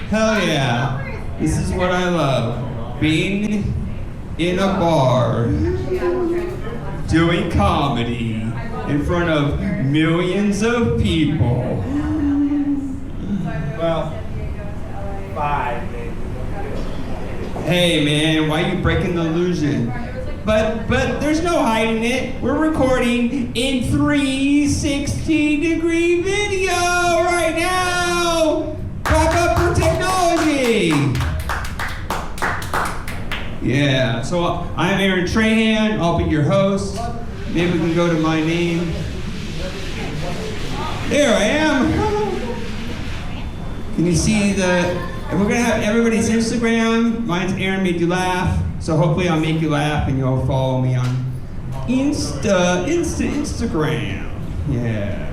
Hell yeah. This is what I love. Being in a bar, doing comedy in front of millions of people. Well, 5 maybe. Hey man, why are you breaking the illusion? But there's no hiding it. We're recording in 360-degree video right now. Clap up for technology. Yeah, so I'm Aaron Trahan. I'll be your host. Maybe we can go to my name. There I am. Can you see and we're gonna have everybody's Instagram. Mine's Aaron Made You Laugh. So hopefully I'll make you laugh and you'll follow me on Instagram. Yeah.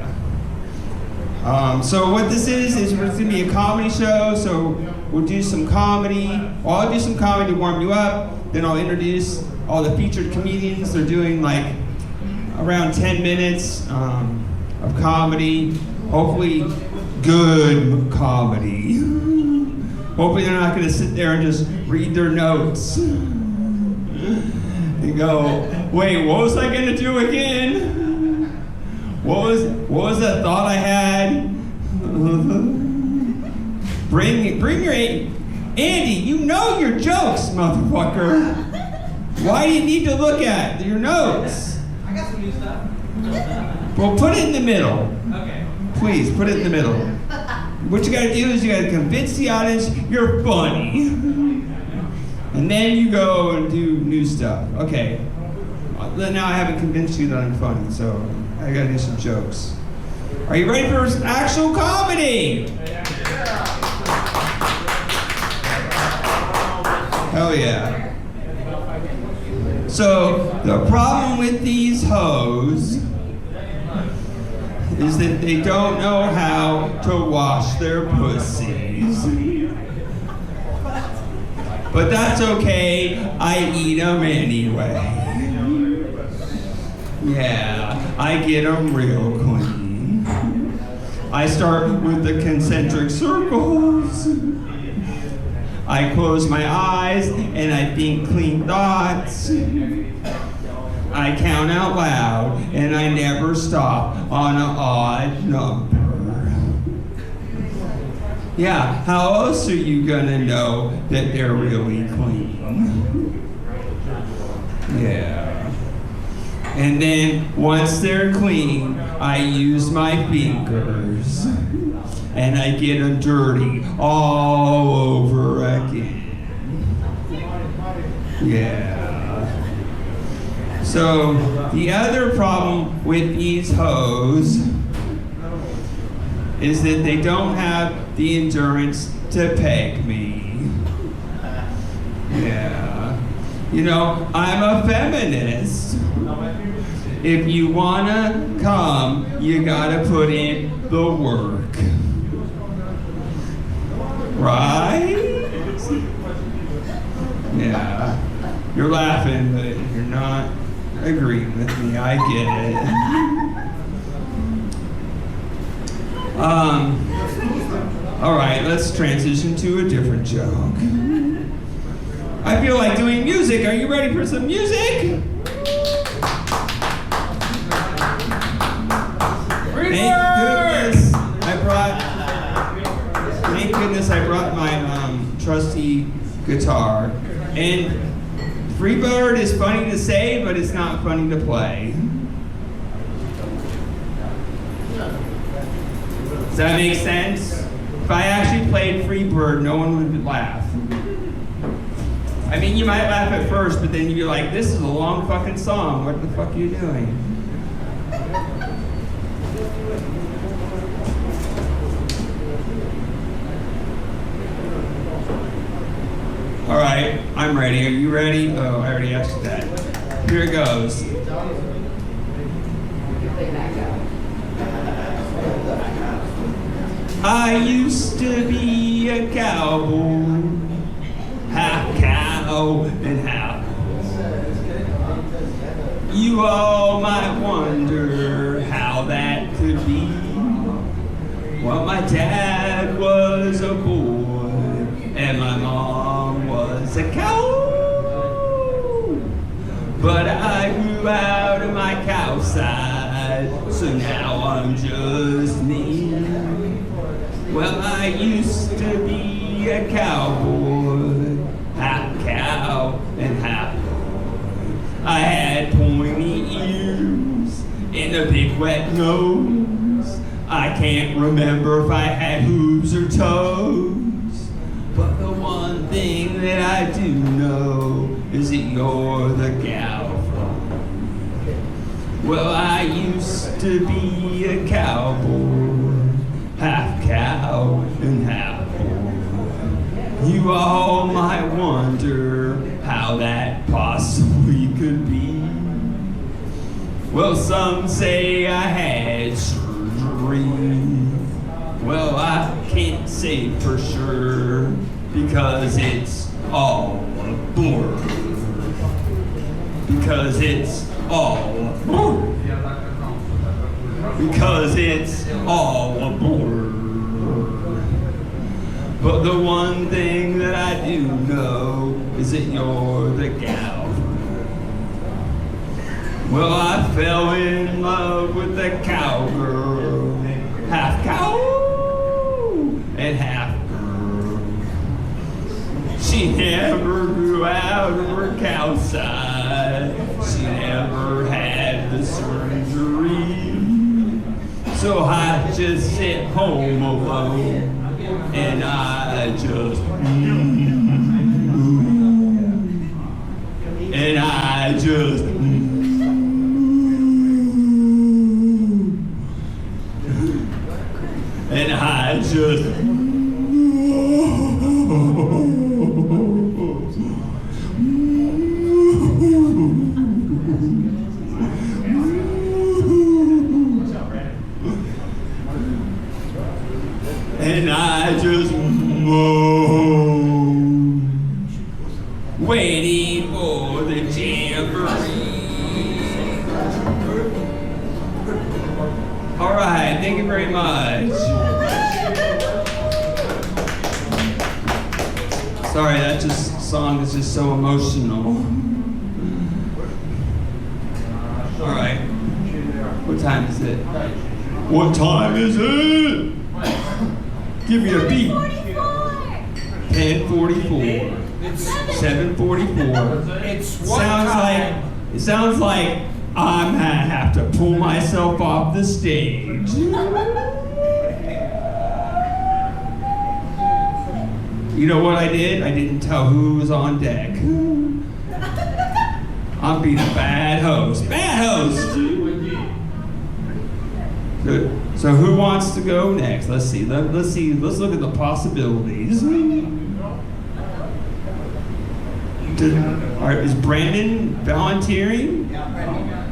So what this is it's gonna be a comedy show. So we'll do some comedy. Well, I'll do some comedy to warm you up. Then I'll introduce all the featured comedians. They're doing like around 10 minutes of comedy. Hopefully good comedy. Hopefully they're not gonna sit there and just read their notes. And go, wait, what was I gonna do again? What was that thought I had? Bring your Andy, you know your jokes, motherfucker. Why do you need to look at your notes? I got some new stuff. Well, put it in the middle. Okay. Please, put it in the middle. What you gotta do is you gotta convince the audience you're funny. And then you go and do new stuff. Okay. Now I haven't convinced you that I'm funny, so I gotta do some jokes. Are you ready for actual comedy? Hell yeah. So, the problem with these hoes is that they don't know how to wash their pussies. But that's okay, I eat them anyway. Yeah, I get them real clean. I start with the concentric circles. I close my eyes and I think clean thoughts. I count out loud and I never stop on an odd number. Yeah, how else are you gonna know that they're really clean? Yeah. And then once they're clean, I use my fingers and I get them dirty all over again. Yeah. So the other problem with these hoes is that they don't have the endurance to peg me. Yeah. You know, I'm a feminist. If you wanna come, you gotta put in the work. Right? Yeah. You're laughing, but you're not agreeing with me. I get it. All right, let's transition to a different joke. I feel like doing music. Are you ready for some music? Thank goodness I brought my trusty guitar. And Freebird is funny to say, but it's not funny to play. Does that make sense? If I actually played Freebird, no one would laugh. I mean, you might laugh at first, but then you'd be like, this is a long fucking song. What the fuck are you doing? All right, I'm ready. Are you ready? Oh, I already asked you that. Here it goes. I used to be a cowboy, half cow and half. You all might wonder how that could be. Well, my dad was a boy grew out of my cow side, so now I'm just me. Well, I used to be a cowboy, half cow and half boy. I had pointy ears and a big wet nose. I can't remember if I had hooves or toes. But the one thing that I do know is that you're the gal from. Well, I used to be a cowboy, half cow and half boy. You all might wonder how that possibly could be. Well, some say I had surgery. Well, I can't say for sure because it's all a blur. Because it's all a blur. Because it's all a blur. But the one thing that I do know is that you're the gal. Well, I fell in love with the cowgirl, half cow and half girl. She never grew out of her cow side. She never had the surgery. So I just sit home alone and I just and I just and I just and I just waiting for the jamboree. All right, thank you very much. Sorry, that song is just so emotional. All right, what time is it? What time is it? Give me a beat. 10:44. 7:44. It sounds like I'm gonna have to pull myself off the stage. You know what I did? I didn't tell who was on deck. I'm being a bad host. Bad host! Good. So who wants to go next? Let's see. Let's see. Let's look at the possibilities. Is Brandon volunteering? Yeah, Brandon.